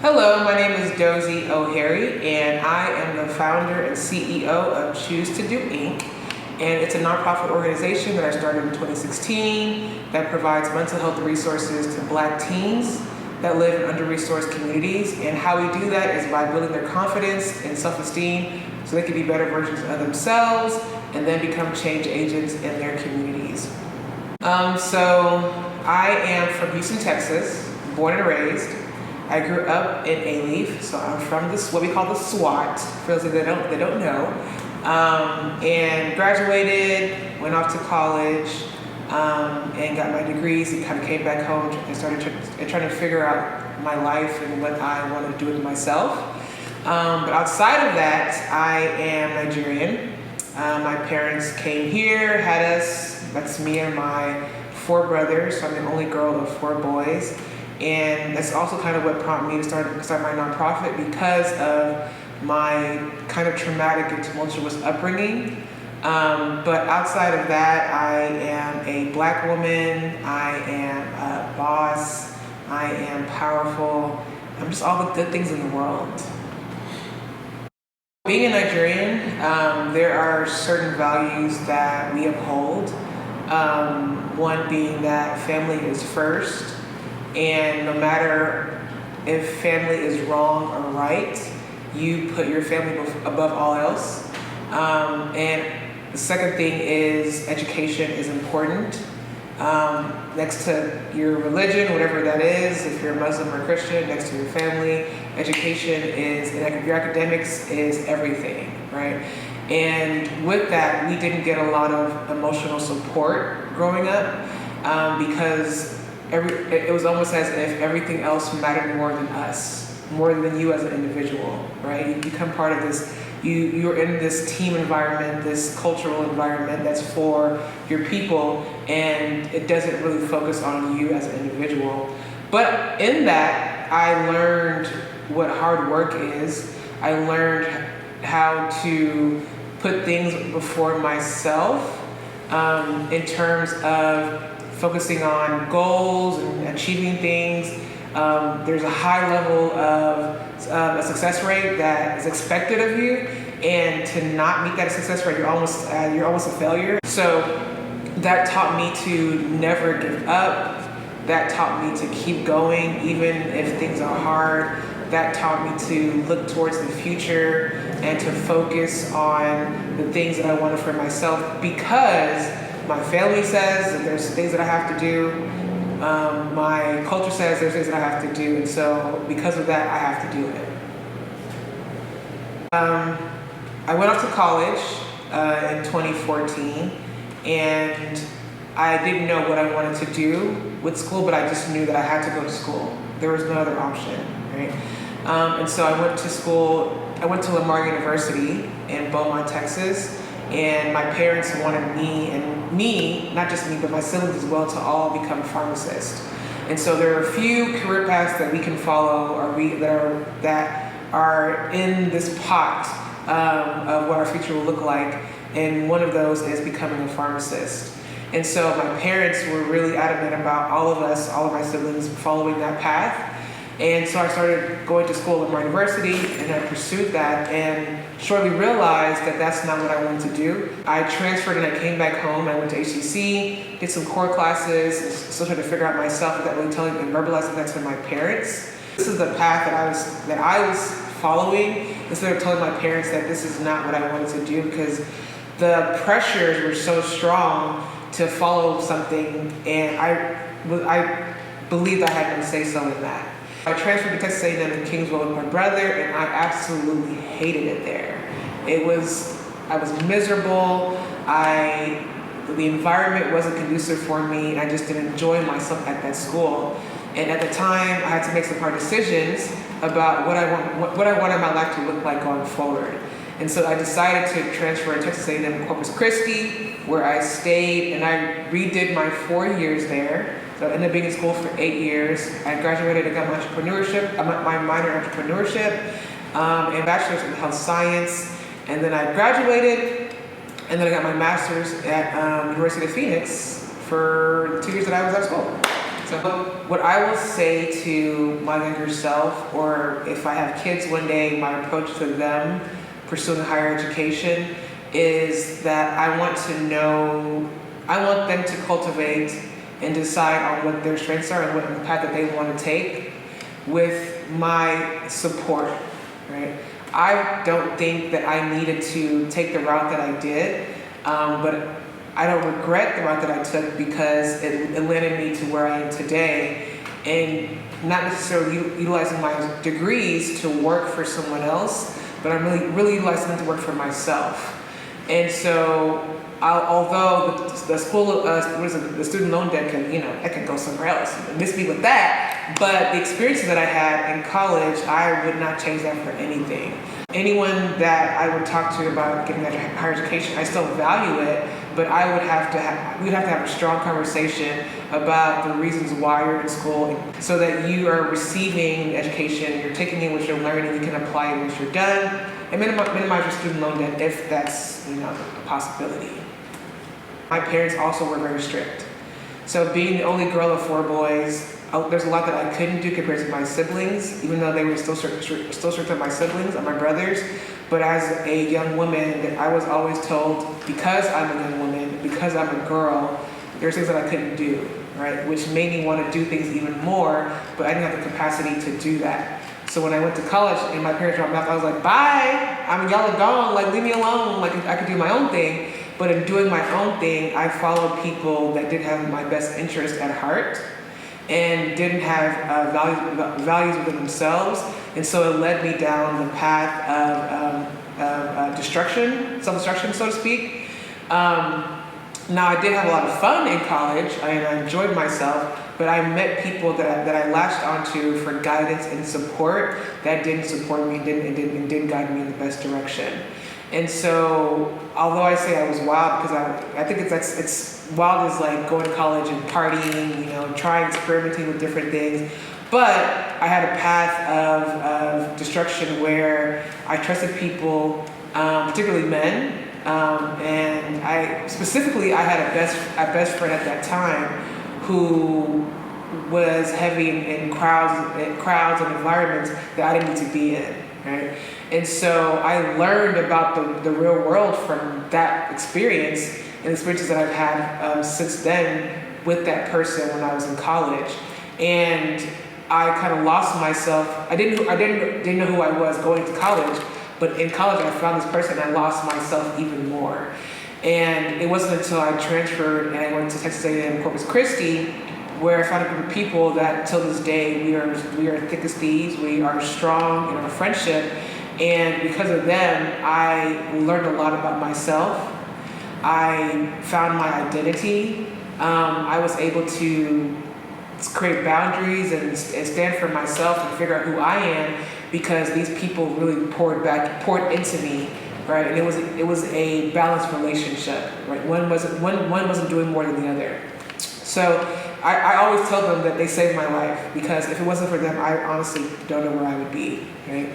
Hello, my name is Dozie Oheri, and I am the founder and CEO of Choose to Do Inc. And it's a nonprofit organization that I started in 2016 that provides mental health resources to Black teens that live in under-resourced communities. And how we do that is by building their confidence and self-esteem so they can be better versions of themselves and then become change agents in their communities. So I am from Houston, Texas, born and raised. I grew up in A-Leaf, so I'm from what we call the SWAT, for those that don't know, and graduated, went off to college, and got my degrees, and kind of came back home and started trying to figure out my life and what I wanted to do with myself. But outside of that, I am Nigerian. My parents came here, had us, that's me and my 4 brothers, so I'm the only girl of 4 boys. And that's also kind of what prompted me to start my nonprofit, because of my kind of traumatic and tumultuous upbringing. But outside of that, I am a Black woman, I am a boss, I am powerful, I'm just all the good things in the world. Being a Nigerian, there are certain values that we uphold. One being that family is first. And no matter if family is wrong or right, you put your family above all else. And the second thing is education is important. Next to your religion, whatever that is, if you're Muslim or Christian, next to your family, education is, your academics is everything, right? And with that, we didn't get a lot of emotional support growing up because it was almost as if everything else mattered more than us, more than you as an individual, right? You become part of this, you're in this team environment, this cultural environment that's for your people, and it doesn't really focus on you as an individual. But in that, I learned what hard work is. I learned how to put things before myself in terms of focusing on goals and achieving things. There's a high level of a success rate that is expected of you, and to not meet that success rate, you're almost a failure. So that taught me to never give up. That taught me to keep going even if things are hard. That taught me to look towards the future and to focus on the things that I wanted for myself, because my family says that there's things that I have to do. My culture says there's things that I have to do. And so because of that, I have to do it. I went off to college in 2014, and I didn't know what I wanted to do with school, but I just knew that I had to go to school. There was no other option, right? And so I went to school. I went to Lamar University in Beaumont, Texas. And my parents wanted me, not just me, but my siblings as well, to all become pharmacists. And so there are a few career paths that we can follow, or that are in this pot of what our future will look like. And one of those is becoming a pharmacist. And so my parents were really adamant about all of my siblings following that path. And so I started going to school at Lamar University, and I pursued that, and shortly realized that that's not what I wanted to do. I transferred and I came back home. I went to HCC, did some core classes, still trying to figure out myself without really telling and verbalizing that to my parents. This is the path that I was following, instead of telling my parents that this is not what I wanted to do, because the pressures were so strong to follow something, and I believed I had no say-so in that. I transferred to Texas A&M in Kingsville with my brother, and I absolutely hated it there. I was miserable. The environment wasn't conducive for me, and I just didn't enjoy myself at that school. And at the time, I had to make some hard decisions about what I wanted my life to look like going forward. And so I decided to transfer to Texas A&M in Corpus Christi, where I stayed, and I redid my 4 years there. So I ended up being in school for 8 years. I graduated and got my my minor in entrepreneurship, and bachelor's in health science. And then I graduated, and then I got my master's at University of Phoenix for the 2 years that I was at school. So what I will say to my younger self, or if I have kids one day, my approach to them pursuing higher education is that I want them to cultivate and decide on what their strengths are and what the path that they want to take with my support, right? I don't think that I needed to take the route that I did, but I don't regret the route that I took because it landed me to where I am today, and not necessarily utilizing my degrees to work for someone else, but I'm really utilizing them to work for myself. And so, although the school, the student loan debt can go somewhere else, miss me with that. But the experiences that I had in college, I would not change that for anything. Anyone that I would talk to about getting that higher education, I still value it, but we'd have to have a strong conversation about the reasons why you're in school, so that you are receiving education, you're taking in what you're learning, you can apply it once you're done, and minimize your student loan debt if that's a possibility. My parents also were very strict. So being the only girl of 4 boys, there's a lot that I couldn't do compared to my siblings, even though they were still strict on my siblings and my brothers. But as a young woman, I was always told, because I'm a young woman, because I'm a girl, there's things that I couldn't do, right? Which made me want to do things even more, but I didn't have the capacity to do that. So when I went to college and my parents dropped me off, I was like, bye, y'all are gone, like leave me alone, like I could do my own thing. But in doing my own thing, I followed people that did have my best interest at heart and didn't have values within themselves. And so it led me down the path of self-destruction, so to speak. Now, I did have a lot of fun in college, and I enjoyed myself, but I met people that I latched onto for guidance and support that didn't support me and didn't guide me in the best direction. And so, although I say I was wild, because I think it's wild is like going to college and partying, trying, experimenting with different things. But I had a path of destruction where I trusted people, particularly men, and I had a best friend at that time who was heavy in crowds and environments that I didn't need to be in, right? And so I learned about the real world from that experience and experiences that I've had since then with that person when I was in college. And I kind of lost myself. I didn't know who I was going to college, but in college I found this person and I lost myself even more. And it wasn't until I transferred and I went to Texas A&M Corpus Christi where I found a group of people that till this day we are thick as thieves. We are strong in our friendship. And because of them, I learned a lot about myself. I found my identity. I was able to create boundaries and stand for myself and figure out who I am because these people really poured into me, right? And it was a balanced relationship, right? One wasn't doing more than the other. So I always tell them that they saved my life because if it wasn't for them, I honestly don't know where I would be, right?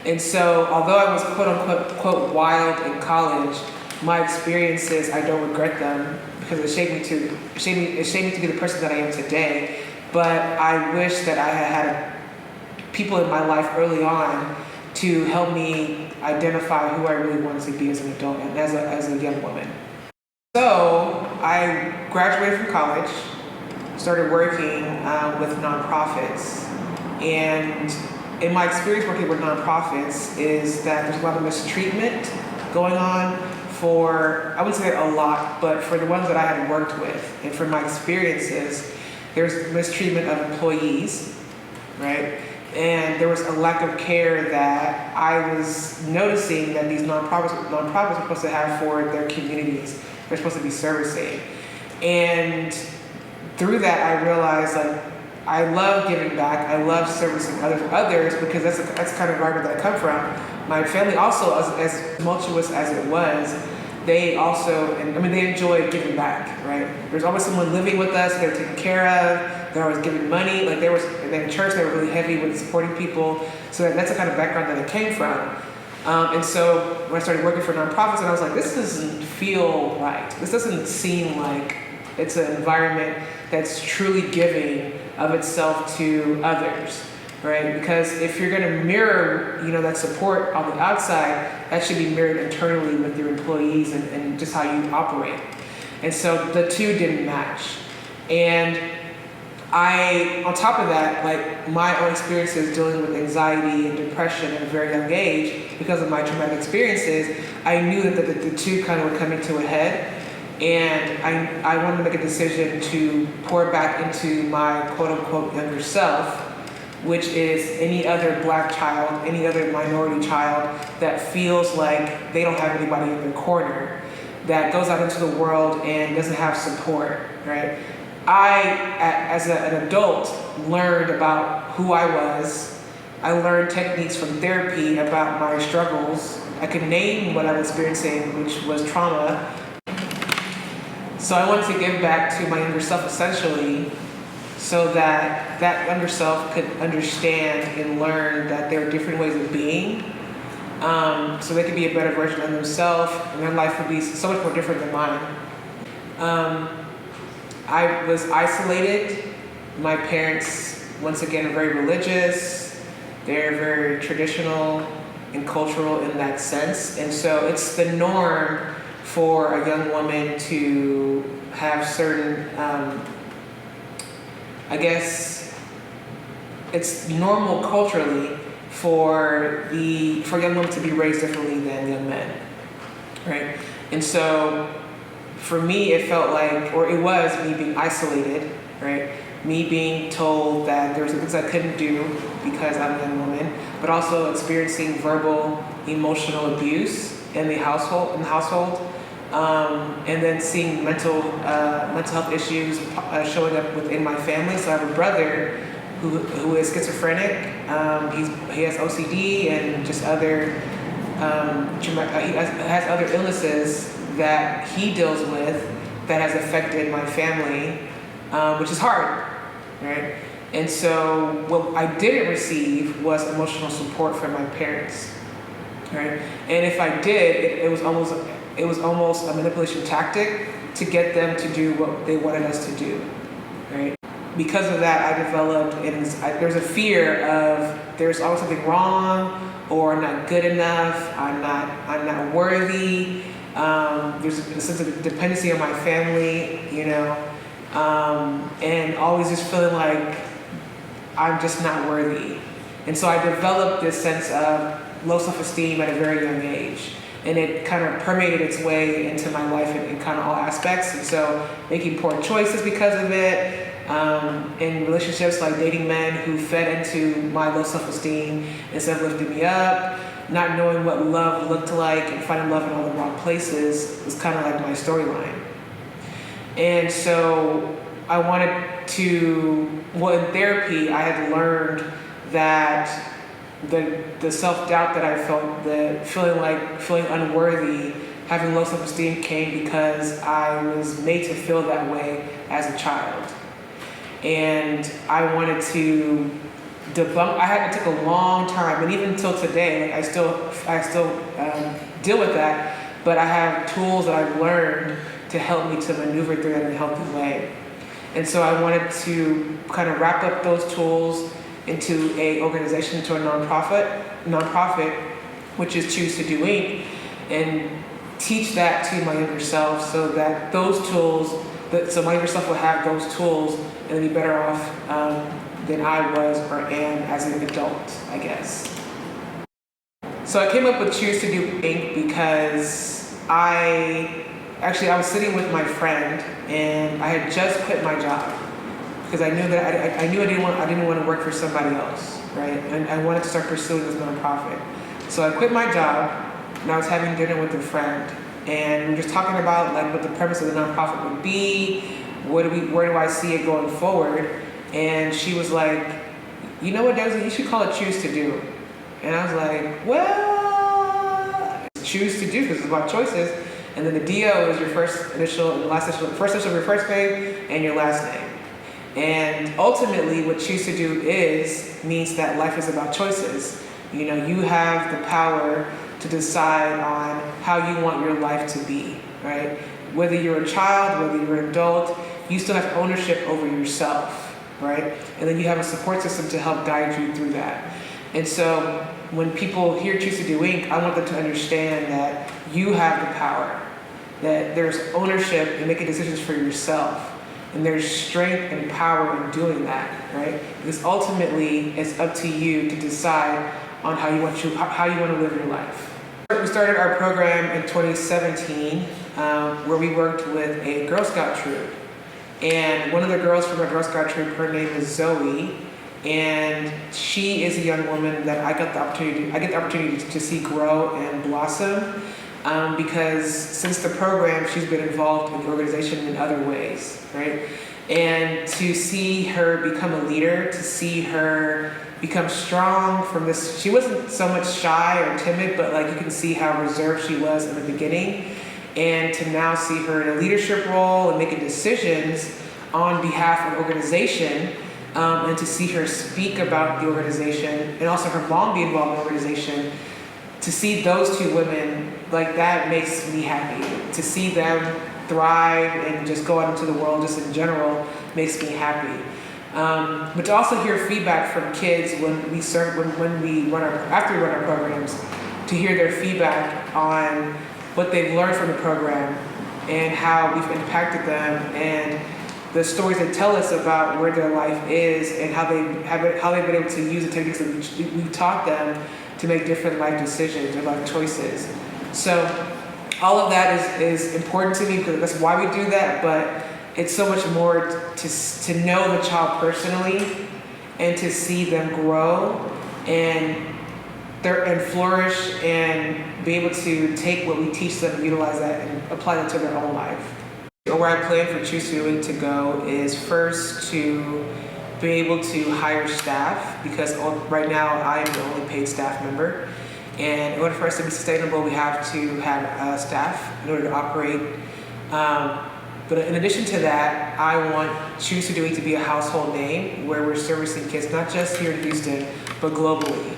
And so, although I was quote unquote quote wild in college, my experiences, I don't regret them because it shaped me to be the person that I am today. But I wish that I had people in my life early on to help me identify who I really wanted to be as an adult and as a young woman. So I graduated from college, started working with nonprofits, and in my experience working with nonprofits is that there's a lot of mistreatment going on for, I wouldn't say a lot, but for the ones that I had worked with and from my experiences, there's mistreatment of employees, right? And there was a lack of care that I was noticing that these nonprofits are supposed to have for their communities. They're supposed to be servicing. And through that, I realized I love giving back. I love servicing others because that's the kind of environment that I come from. My family also, as tumultuous as it was, they enjoyed giving back, right? There's always someone living with us, they're taken care of, they're always giving money. And then in church, they were really heavy with supporting people. So that's the kind of background that I came from. And so when I started working for nonprofits, and I was like, this doesn't feel right. This doesn't seem like it's an environment that's truly giving of itself to others, right? Because if you're going to mirror, that support on the outside, that should be mirrored internally with your employees and just how you operate. And so the two didn't match. And on top of that, like my own experiences dealing with anxiety and depression at a very young age, because of my traumatic experiences, I knew that the two kind of were coming to a head. And I wanted to make a decision to pour back into my quote unquote younger self, which is any other Black child, any other minority child that feels like they don't have anybody in their corner, that goes out into the world and doesn't have support, right? As an adult, learned about who I was. I learned techniques from therapy about my struggles. I could name what I was experiencing, which was trauma. So I wanted to give back to my younger self, essentially, so that that younger self could understand and learn that there are different ways of being, so they could be a better version of themselves, and their life would be so much more different than mine. I was isolated. My parents, once again, are very religious. They're very traditional and cultural in that sense. And so it's the norm for a young woman to have certain, I guess, it's normal culturally for young women to be raised differently than young men, right? And so for me, it felt like, or it was me being isolated, right? Me being told that there were some things I couldn't do because I'm a young woman, but also experiencing verbal, emotional abuse in the household, and then seeing mental health issues showing up within my family. So I have a brother who is schizophrenic. He has OCD and just other he has other illnesses that he deals with that has affected my family, which is hard, right? And so what I didn't receive was emotional support from my parents, right? And if I did, it was almost a manipulation tactic to get them to do what they wanted us to do, right? Because of that, I developed, there's a fear of there's always something wrong, or I'm not good enough, I'm not worthy. There's a sense of dependency on my family, and always just feeling like I'm just not worthy. And so I developed this sense of low self-esteem at a very young age. And it kind of permeated its way into my life in kind of all aspects. And so making poor choices because of it, in relationships like dating men who fed into my low self-esteem instead of lifting me up, not knowing what love looked like and finding love in all the wrong places was kind of like my storyline. And so I wanted to, in therapy, I had learned that the self-doubt that I felt, the feeling unworthy, having low self-esteem came because I was made to feel that way as a child. And I wanted to debunk. It took a long time, and even until today, I still deal with that. But I have tools that I've learned to help me to maneuver through that in a healthy way. And so I wanted to kind of wrap up those tools into a organization, to a nonprofit, which is Choose to Do Inc., and teach that to my younger self, so that those tools, so my younger self will have those tools and be better off than I was or am as an adult, I guess. So I came up with Choose to Do Inc. because I was sitting with my friend, and I had just quit my job because I knew that I didn't want to work for somebody else, right? And I wanted to start pursuing this nonprofit. So I quit my job, and I was having dinner with a friend, and we were just talking about like what the purpose of the nonprofit would be, where do I see it going forward? And she was like, you know what, Dozie, you should call it Choose to Do. And I was like, well, choose to do because it's about choices. And then the DO is your first initial and last initial, first initial of your first name and your last name. And ultimately what Choose to Do means that life is about choices. You have the power to decide on how you want your life to be, right? Whether you're a child, whether you're an adult, you still have ownership over yourself. right? And then you have a support system to help guide you through that. And so when people hear Choose to Do Inc., I want them to understand that you have the power, that there's ownership in making decisions for yourself, and there's strength and power in doing that, right? Because ultimately, it's up to you to decide on how you want to live your life. We started our program in 2017, where we worked with a Girl Scout troop. And one of the girls from our Girl Scout troop, her name is Zoe, and she is a young woman that I get the opportunity to see grow and blossom, because since the program, she's been involved in the organization in other ways, right? And to see her become a leader, to see her become strong from this, she wasn't so much shy or timid, but like you can see how reserved she was in the beginning. And to now see her in a leadership role and making decisions on behalf of the organization, and to see her speak about the organization, and also her mom be involved in the organization, to see those two women, like that makes me happy. To see them thrive and just go out into the world just in general makes me happy. But to also hear feedback from kids after we run our programs, to hear their feedback on what they've learned from the program and how we've impacted them, and the stories they tell us about where their life is and how they've been able to use the techniques that we taught them to make different life decisions or life choices. So all of that is important to me, because that's why we do that, but it's so much more to know the child personally and to see them grow and flourish and be able to take what we teach them and utilize that and apply that to their own life. Where I plan for Choose to Do Inc. to go is first to be able to hire staff, because right now I am the only paid staff member. And in order for us to be sustainable, we have to have staff in order to operate. But in addition to that, I want Choose to Do Inc. to be a household name where we're servicing kids, not just here in Houston, but globally,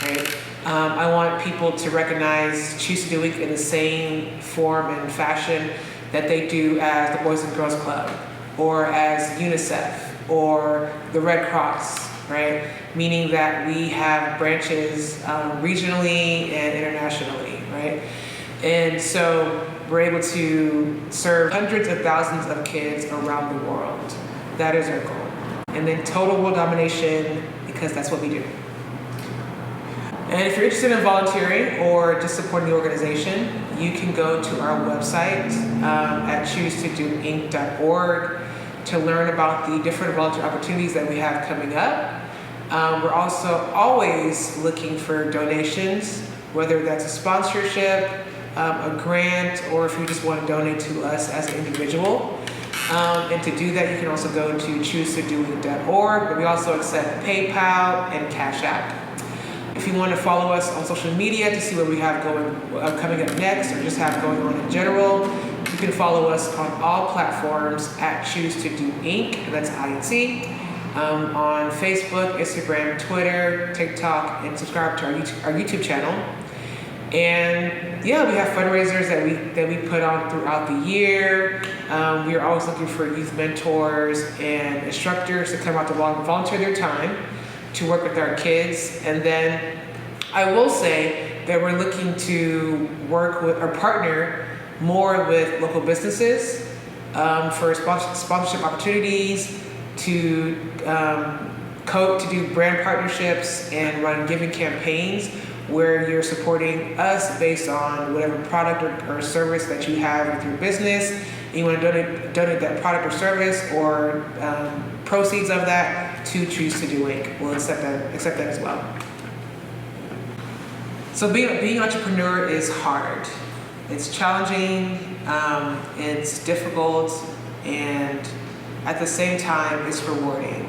right? I want people to recognize Choose to Do Inc. in the same form and fashion that they do as the Boys and Girls Club, or as UNICEF, or the Red Cross, right? Meaning that we have branches regionally and internationally, right? And so we're able to serve hundreds of thousands of kids around the world. That is our goal. And then total world domination, because that's what we do. And if you're interested in volunteering or just supporting the organization, you can go to our website at choosetodoinc.org to learn about the different volunteer opportunities that we have coming up. We're also always looking for donations, whether that's a sponsorship, a grant, or if you just want to donate to us as an individual. And to do that, you can also go to choosetodoinc.org, but we also accept PayPal and Cash App. If you want to follow us on social media to see what we have coming up next, or just have going on in general, you can follow us on all platforms at Choose to Do Inc. That's INC. On Facebook, Instagram, Twitter, TikTok, and subscribe to our YouTube channel. And yeah, we have fundraisers that we put on throughout the year. We are always looking for youth mentors and instructors to come out to volunteer their time to work with our kids. And then I will say that we're looking to work with or partner more with local businesses for sponsorship opportunities, to do brand partnerships and run giving campaigns where you're supporting us based on whatever product or service that you have with your business, and you want to donate that product or service or proceeds of that to Choose to Do Inc. We'll accept that as well. So being an entrepreneur is hard. It's challenging, it's difficult, and at the same time, it's rewarding.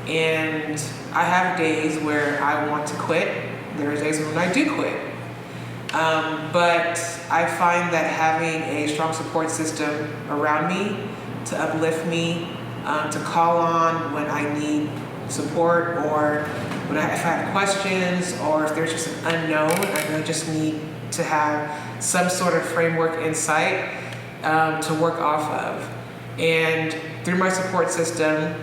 And I have days where I want to quit. There are days when I do quit. But I find that having a strong support system around me to uplift me, to call on when I need support, or if I have questions, or if there's just an unknown, I really just need to have some sort of framework in sight to work off of. And through my support system,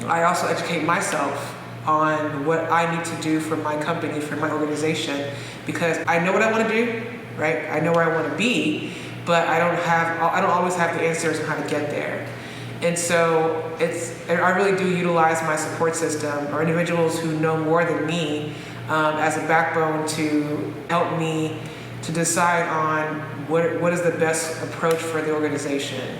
I also educate myself on what I need to do for my company, for my organization, because I know what I want to do, right? I know where I want to be, but I don't always have the answers on how to get there. And so I really do utilize my support system or individuals who know more than me as a backbone to help me to decide on what is the best approach for the organization.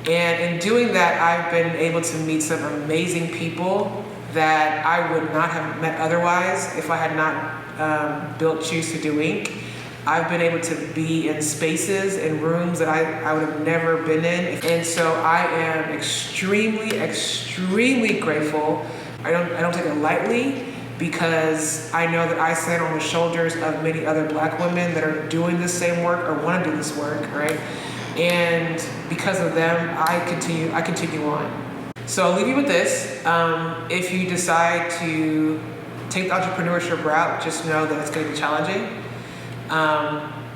And in doing that, I've been able to meet some amazing people that I would not have met otherwise if I had not built Choose to Do Inc. I've been able to be in spaces and rooms that I would have never been in. And so I am extremely, extremely grateful. I don't take it lightly, because I know that I stand on the shoulders of many other Black women that are doing the same work or want to do this work, right? And because of them, I continue on. So I'll leave you with this. If you decide to take the entrepreneurship route, just know that it's going to be challenging.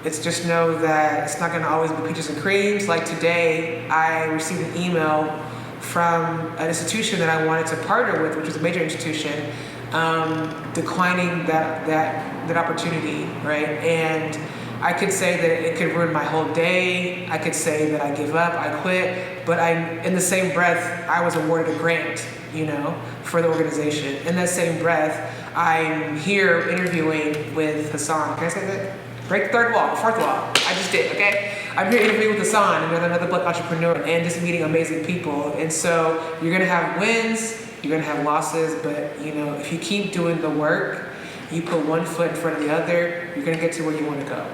Just know that it's not going to always be peaches and creams. Like today, I received an email from an institution that I wanted to partner with, which was a major institution, declining that opportunity, right? And I could say that it could ruin my whole day. I could say that I give up, I quit, but in the same breath, I was awarded a grant, for the organization. In that same breath, I'm here interviewing with Hassan. Can I say that? Break the third wall, fourth wall. I just did, okay? I'm here interviewing with Hassan, another Black entrepreneur, and just meeting amazing people. And so you're gonna have wins, you're gonna have losses, but if you keep doing the work, you put one foot in front of the other, you're gonna get to where you wanna go.